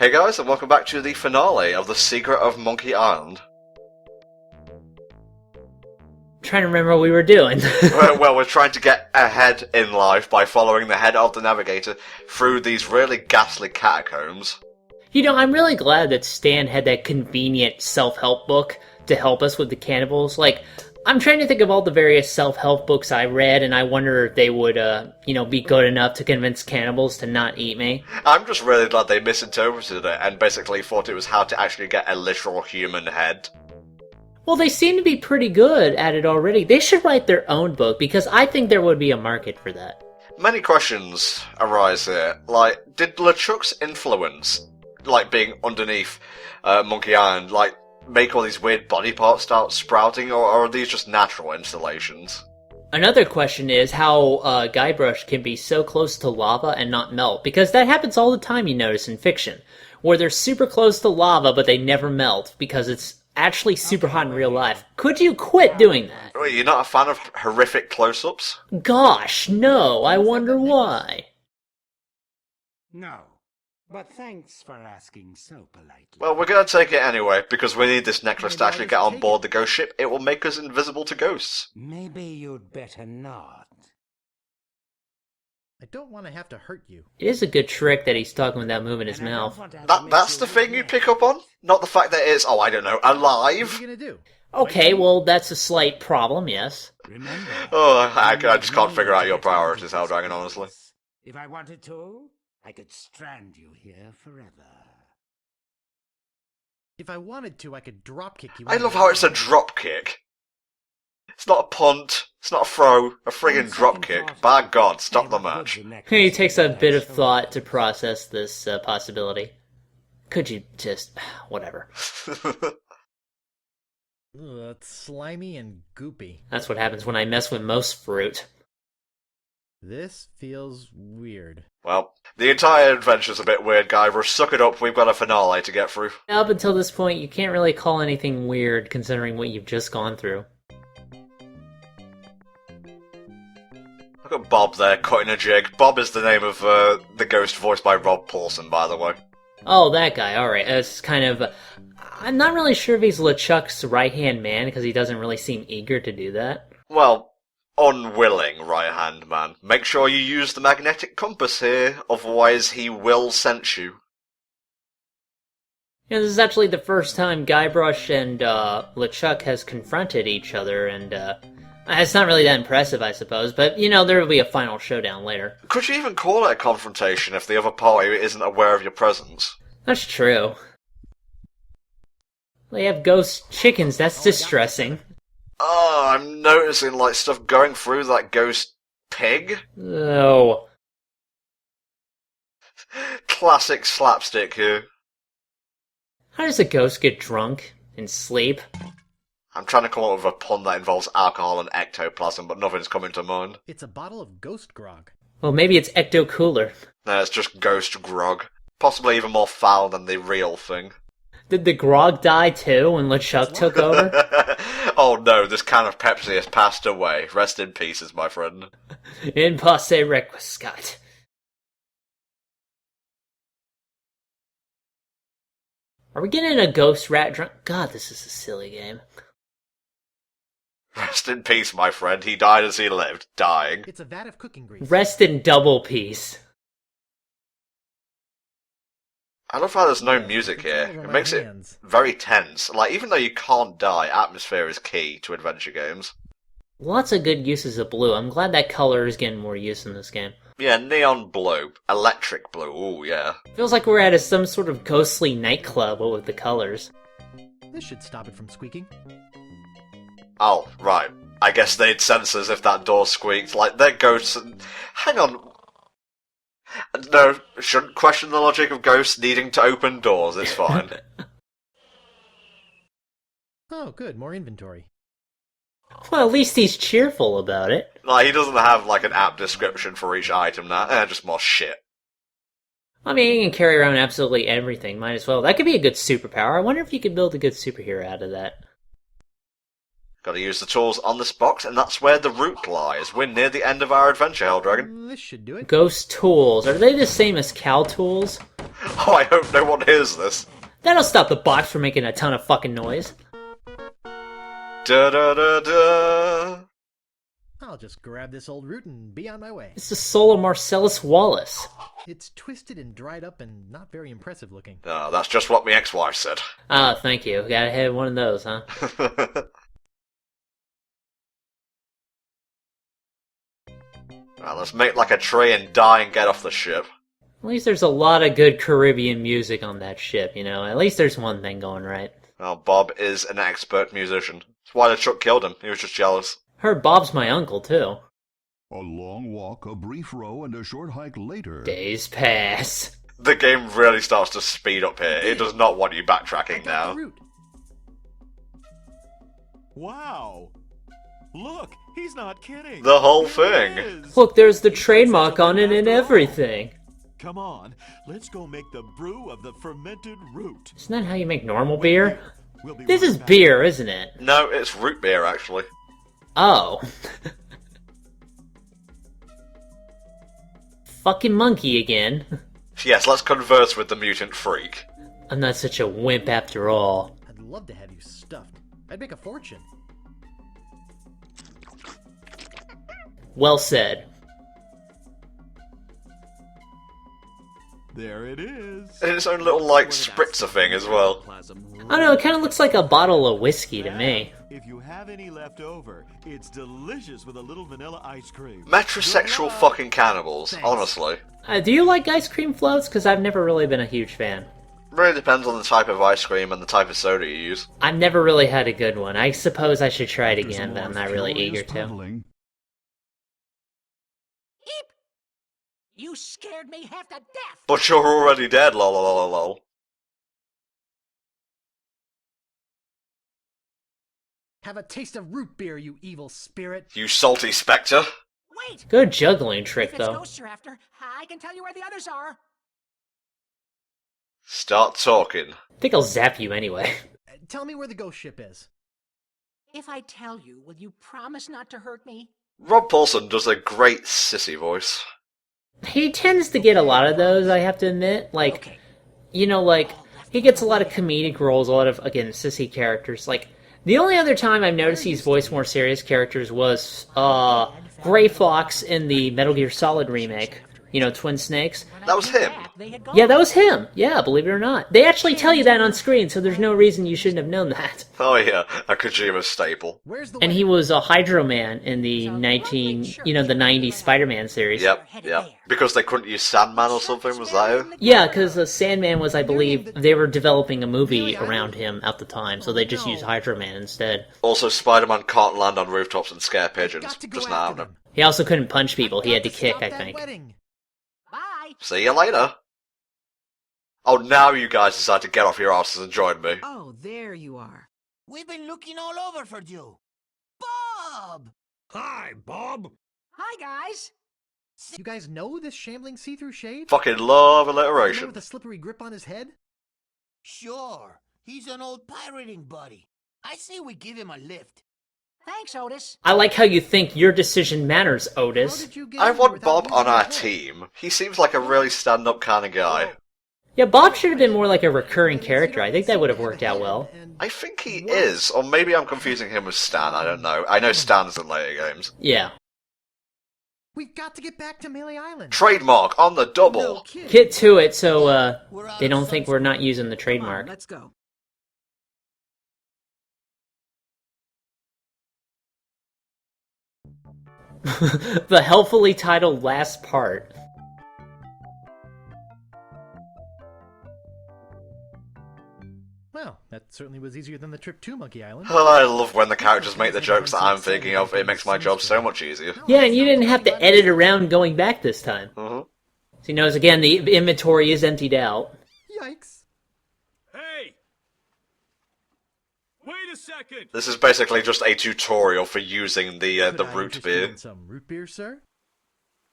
Hey guys, and welcome back to the finale of The Secret of Monkey Island. Trying to remember what we were doing. Well, we're trying to get ahead in life by following the head of the navigator through these really ghastly catacombs. You know, I'm really glad that Stan had that convenient self-help book to help us with the cannibals. Like, I'm trying to think of all the various self-help books I read, and I wonder if they would, be good enough to convince cannibals to not eat me. I'm just really glad they misinterpreted it and basically thought it was how to actually get a literal human head. Well, they seem to be pretty good at it already. They should write their own book, because I think there would be a market for that. Many questions arise here. Like, did LeChuck's influence, like being underneath Monkey Island, like, make all these weird body parts start sprouting, or are these just natural installations? Another question is how Guybrush can be so close to lava and not melt, because that happens all the time, you notice, in fiction, where they're super close to lava but they never melt, because it's actually super hot in real life. Could you quit doing that? Wait, you're not a fan of horrific close-ups? Gosh, no, I wonder why. No, but thanks for asking so politely. Well, we're gonna take it anyway, because we need this necklace to actually get on board the ghost ship. It will make us invisible to ghosts. Maybe you'd better not. I don't want to have to hurt you. It is a good trick that he's talking without moving his mouth. That's the thing you pick up on? Not the fact that it's, oh, I don't know, What alive? are you gonna do? Okay, well, that's a slight problem, yes. Remember, Oh, I just can't figure out your priorities, Helldragon, honestly. if I wanted to, I could strand you here forever. If I wanted to, I could dropkick you. I love how it's a drop kick. It's not a punt, it's not a throw, a friggin' drop kick. By God, stop the match. He takes a bit of thought to process this possibility. Could you just... whatever. Ugh, it's slimy and goopy. That's what happens when I mess with most fruit. This feels weird. Well, the entire adventure's a bit weird, Guybrush. Suck it up, we've got a finale to get through. Up until this point, you can't really call anything weird considering what you've just gone through. Look at Bob there, cutting a jig. Bob is the name of the ghost voiced by Rob Paulson, by the way. Oh, that guy, alright. It's kind of... I'm not really sure if he's LeChuck's right-hand man, because he doesn't really seem eager to do that. Well, unwilling right-hand man. Make sure you use the magnetic compass here, otherwise he will sense you. You know, this is actually the first time Guybrush and LeChuck has confronted each other, and it's not really that impressive, I suppose, but, you know, there will be a final showdown later. Could you even call it a confrontation if the other party isn't aware of your presence? That's true. They have ghost chickens, that's distressing. Oh, I'm noticing, like, stuff going through that ghost pig. Oh. Classic slapstick here. How does a ghost get drunk and sleep? I'm trying to come up with a pun that involves alcohol and ectoplasm, but nothing's coming to mind. It's a bottle of ghost grog. Well, maybe it's ecto cooler. No, it's just ghost grog. Possibly even more foul than the real thing. Did the grog die too when LeChuck took over? Oh no, this can of Pepsi has passed away. Rest in pieces, my friend. In passe requiescat. Are we getting a ghost rat drunk? God, this is a silly game. Rest in peace, my friend. He died as he lived, dying. It's a vat of cooking grease. Rest in double peace. I love how there's no music here. It makes it very tense. Like, even though you can't die, atmosphere is key to adventure games. Lots of good uses of blue. I'm glad that color is getting more use in this game. Yeah, neon blue. Electric blue, ooh, yeah. Feels like we're at some sort of ghostly nightclub with the colors. This should stop it from squeaking. Oh, right. I guess they'd sense us if that door squeaked. Like, they're ghosts and... Hang on. No, shouldn't question the logic of ghosts needing to open doors, it's fine. Oh, good. More inventory. Well, at least he's cheerful about it. Like, he doesn't have, like, an app description for each item now. Just more shit. I mean, he can carry around absolutely everything. Might as well. That could be a good superpower. I wonder if you could build a good superhero out of that. Gotta use the tools on this box, and that's where the route lies. We're near the end of our adventure, Helldragon. This should do it. Ghost tools. Are they the same as cow tools? Oh, I hope no one hears this. That'll stop the box from making a ton of fucking noise. Da da da da. I'll just grab this old root and be on my way. It's the soul of Marcellus Wallace. It's twisted and dried up and not very impressive looking. Oh, that's just what my ex-wife said. Ah, thank you. Gotta have one of those, huh? Well, let's make like a tree and die and get off the ship. At least there's a lot of good Caribbean music on that ship, you know? At least there's one thing going right. Well, Bob is an expert musician. That's why LeChuck killed him. He was just jealous. Heard Bob's my uncle, too. A long walk, a brief row, and a short hike later. Days pass. The game really starts to speed up here. It does not want you backtracking now. Root. Wow! Look, he's not kidding. The whole There it thing. is. Look, there's the trademark on it and everything. Come on, let's go make the brew of the fermented root. Isn't that how you make normal beer? We'll be This right is back. beer, isn't it? No, it's root beer, actually. Oh. Fucking monkey again. Yes, let's converse with the mutant freak. I'm not such a wimp after all. I'd love to have you stuffed. I'd make a fortune. Well said. There it is. And its own little, like, spritzer thing as well. I don't know, it kind of looks like a bottle of whiskey to me. If you have any left over, it's delicious with a little vanilla ice cream. Metrosexual fucking cannibals, honestly. Do you like ice cream floats? Because I've never really been a huge fan. Really depends on the type of ice cream and the type of soda you use. I've never really had a good one. I suppose I should try it There's again, some but I'm more not really furious eager to. paddling. Eep! You scared me half to death! But you're already dead, lol lol lol lol. Have a taste of root beer, you evil spirit. You salty spectre. Wait! Good juggling trick, If it's though. ghosts you're after, I can tell you where the others are. Start talking. I think I'll zap you anyway. Tell me where the ghost ship is. If I tell you, will you promise not to hurt me? Rob Paulson does a great sissy voice. He tends to get a lot of those, I have to admit. Like, Okay. you know, like, he gets a lot of comedic roles, a lot of, again, sissy characters. Like, the only other time I've noticed he's voiced more serious characters was, Gray Fox in the Metal Gear Solid remake. You know, Twin Snakes. When I That was came him. back, they had gone. Yeah, that was him. Yeah, believe it or not. They actually tell you that on screen, so there's no reason you shouldn't have known that. Oh yeah, a Kojima staple. Where's the And way? he was a Hydro Man in the 90s Spider-Man series. Yep, yep. Because they couldn't use Sandman or something, was that it? Yeah, because Sandman was, I believe, they were developing a movie around him at the time, so they just used Hydro Man instead. Also, Spider-Man can't land on rooftops and scare pigeons. Got to go Just not after happening. them. He also couldn't punch people, he had to Got kick, stop I that think. wedding. Bye! See you later. Oh, now you guys decide to get off your asses and join me. Oh, there you are. We've been looking all over for you. Bob! Hi, Bob. Hi, guys. You guys know this shambling see-through shade? Fucking love The man alliteration. with a slippery grip on his head? Sure. He's an old pirating buddy. I say we give him a lift. Thanks, Otis. I like how you think your decision matters, How Otis. did you get I in here want without Bob on using our a hook? team. He seems like a really stand-up kind of guy. Yeah, Bob should have been more like a recurring character. I think that would have worked out well. And- I think he is, or maybe I'm confusing him with Stan, I don't know. I know Stan's in later games. Yeah. We've got to get back to Melee Island. Trademark on the No double! kidding. Get to it so We're out they of don't think we're not using the Come on, trademark. let's go. The helpfully titled last part. Well, that certainly was easier than the trip to Monkey Island. Oh, I love when the characters make the jokes that I'm thinking of. It makes my job so much easier. Yeah, and you didn't have to edit around going back this time. Mhm. So he knows, again, the inventory is emptied out. Yikes. Hey! Wait a second! This is basically just a tutorial for using the Could I root interest you beer. in some root beer, sir?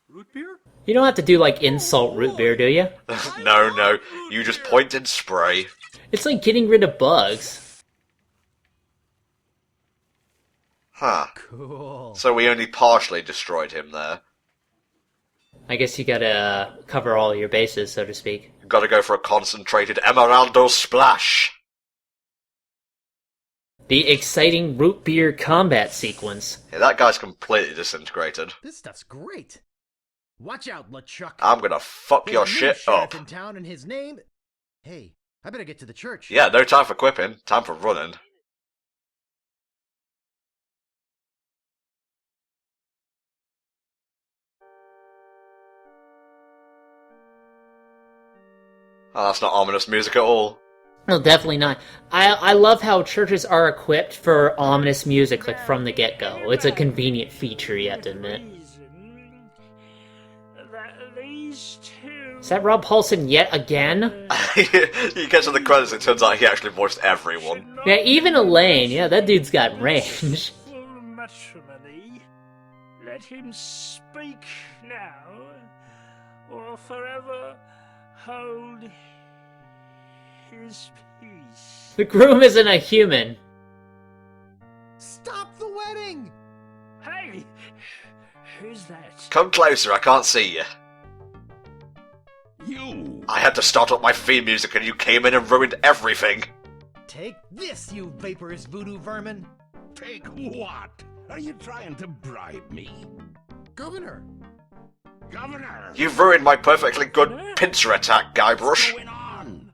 Root beer? You don't have to do, like, insult root beer, do you? No, you just point and spray. It's like getting rid of bugs. Huh. Cool. So we only partially destroyed him there. I guess you gotta cover all your bases, so to speak. Gotta go for a concentrated Emeraldo splash. The exciting root beer combat sequence. Yeah, that guy's completely disintegrated. This stuff's great. Watch out, LeChuck. I'm gonna fuck There's your a new shit sheriff up. in town, and his name. Hey, I better get to the church. Yeah, no time for quipping. Time for running. Oh, that's not ominous music at all. No, definitely not. I love how churches are equipped for ominous music, like, from the get-go. It's a convenient feature, you have to admit. Is that Rob Paulson yet again? You get to the credits, it turns out he actually voiced everyone. Yeah, even Elaine. Yeah, that dude's got range. Matrimony. Let him speak now, or forever hold his peace. The groom isn't a human. Stop the wedding! Hey, who's that? Come closer, I can't see you. You! I had to start up my theme music and you came in and ruined everything. Take this, you vaporous voodoo vermin! Take what? Are you trying to bribe me? Governor! Governor! You've ruined my perfectly good pincer attack, Guybrush. What's going on?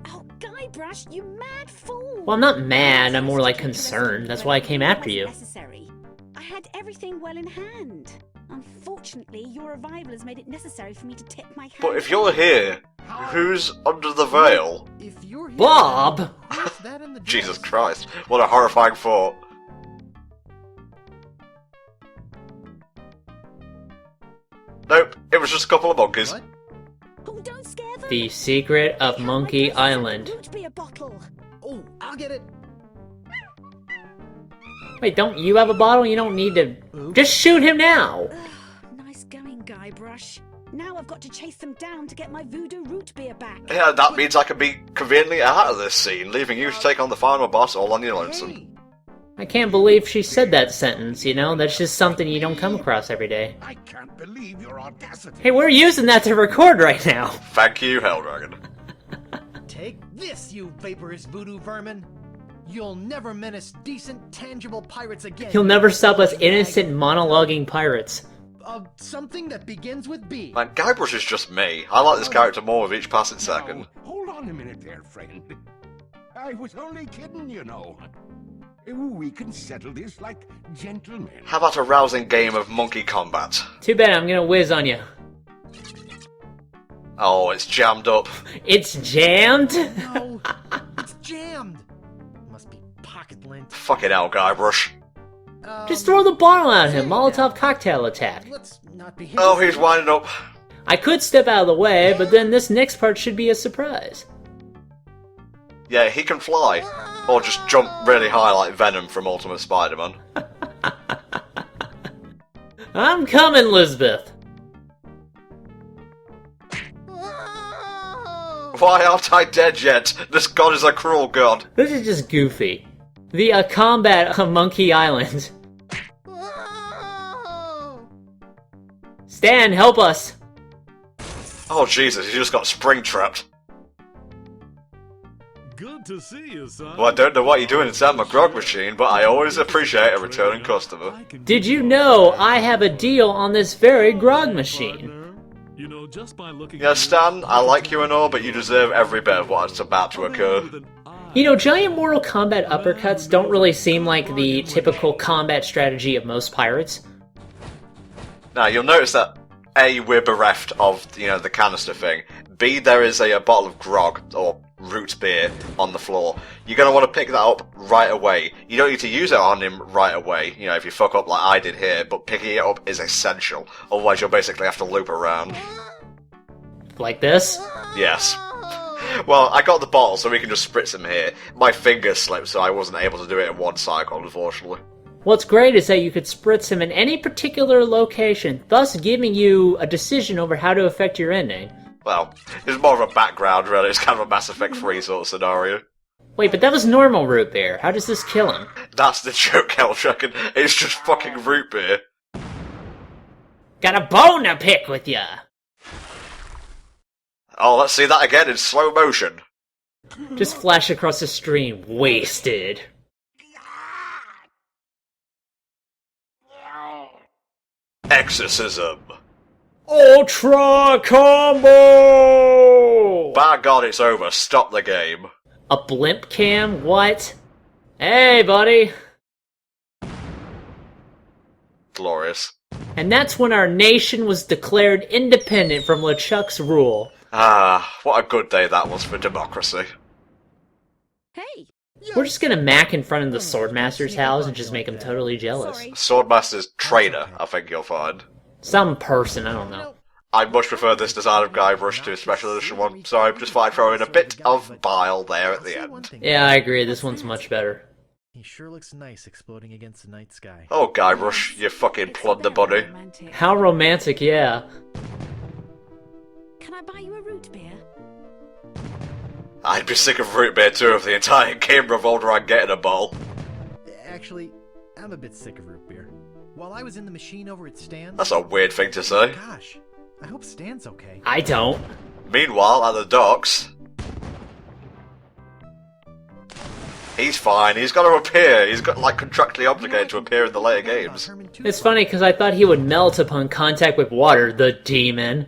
Oh, Guybrush, you mad fool! Well, I'm not mad, I'm more like concerned. That's why I came after you. Necessary. I had everything well in hand. Unfortunately, your arrival has made it necessary for me to tip my hand. But if you're here, who's under the veil? If you're here, Bob! who's that in the dress? Jesus Christ, what a horrifying thought. Nope, it was just a couple of monkeys. What? Oh, don't scare them! The Secret of Monkey Island. Root beer bottle. Oh, I'll get it. Wait, don't you have a bottle? You don't need to... Just shoot him now! Ugh, nice going, Guybrush. Now I've got to chase them down to get my voodoo root beer back. Yeah, that means I can be conveniently out of this scene, leaving you to take on the final boss all on your lonesome. Hey, I can't believe she said that sentence, you know? That's just something you don't come across every day. I can't believe your audacity. Hey, we're using that to record right now! Thank you, Helldragon. take this, you vaporous voodoo vermin! You'll never menace decent, tangible pirates again. He'll never stop us innocent monologuing pirates. Something that begins with B. Man, Guybrush is just me. I like this character more with each passing second. Now, hold on a minute there, friend. I was only kidding, you know. We can settle this like gentlemen. How about a rousing game of monkey combat? Too bad I'm gonna whiz on you. Oh, it's jammed up. It's jammed? No, it's jammed. Must be pocket lint. Fucking hell, Guybrush. Just throw the bottle at him. Molotov cocktail attack. Let's not be. Oh, he's winding up. I could step out of the way, but then this next part should be a surprise. Yeah, he can fly. Or just jump really high like Venom from Ultimate Spider-Man. I'm coming, Lisbeth. Why aren't I dead yet? This god is a cruel god. This is just goofy. The combat of Monkey Island. Stan, help us! Oh Jesus, he just got spring-trapped. Good to see you, son. Well, I don't know what you're doing inside my grog machine, but I always appreciate a returning customer. Did you know I have a deal on this very grog machine? You know, just by looking Yeah, Stan, I like you and all, but you deserve every bit of what's about to occur. You know, giant Mortal Kombat uppercuts don't really seem like the typical combat strategy of most pirates. Now, you'll notice that A, we're bereft of, the canister thing. B, there is a bottle of grog, or root beer, on the floor. You're going to want to pick that up right away. You don't need to use it on him right away, if you fuck up like I did here, but picking it up is essential. Otherwise, you'll basically have to loop around. Like this? Yes. Well, I got the bottle, so we can just spritz him here. My finger slipped, so I wasn't able to do it in one cycle, unfortunately. What's great is that you could spritz him in any particular location, thus giving you a decision over how to affect your ending. Well, it's more of a background, really. It's kind of a Mass Effect 3 sort of scenario. Wait, but that was normal root beer. How does this kill him? That's the joke, Hellshuck. It's just fucking root beer. Got a bone to pick with ya! Oh, let's see that again in slow motion. Just flash across the screen, wasted. Exorcism. Ultra combo! By God, it's over. Stop the game. A blimp cam? What? Hey, buddy! Glorious. And that's when our nation was declared independent from LeChuck's rule. Ah, what a good day that was for democracy. Hey! We're just gonna mac in front of the Swordmaster's house and just make him totally jealous. Sorry. Swordmaster's trainer, I think you'll find. Some person, I don't know. I much prefer this design of Guybrush to Special Edition one, so I just thought I'd throw in a bit of bile there at the end. Yeah, I agree, this one's much better. He sure looks nice exploding against the night sky. Oh, Guybrush, you fucking plunder bunny. How romantic, yeah. Can I buy you a root beer? I'd be sick of root beer too if the entire game revolved around getting a bowl. Actually, I'm a bit sick of root beer. While I was in the machine over at Stan's... That's a weird thing to say. Gosh, I hope Stan's okay. I don't. Meanwhile, at the docks... He's fine, he's got to appear. He's got, like, contractually obligated to appear in the later games. It's funny because I thought he would melt upon contact with water, the demon.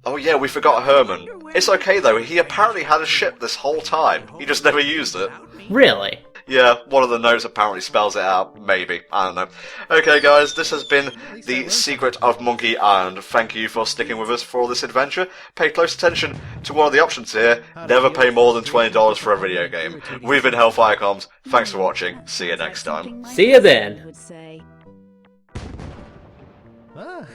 Oh yeah, we forgot Herman. It's okay though, he apparently had a ship this whole time. He just never used it. Really? Yeah, one of the notes apparently spells it out. Maybe. I don't know. Okay guys, this has been The Secret of Monkey Island. Thank you for sticking with us for all this adventure. Pay close attention to one of the options here. Never pay more than $20 for a video game. We've been HellfireComms. Thanks for watching. See you next time. See you then. Would say. Ah.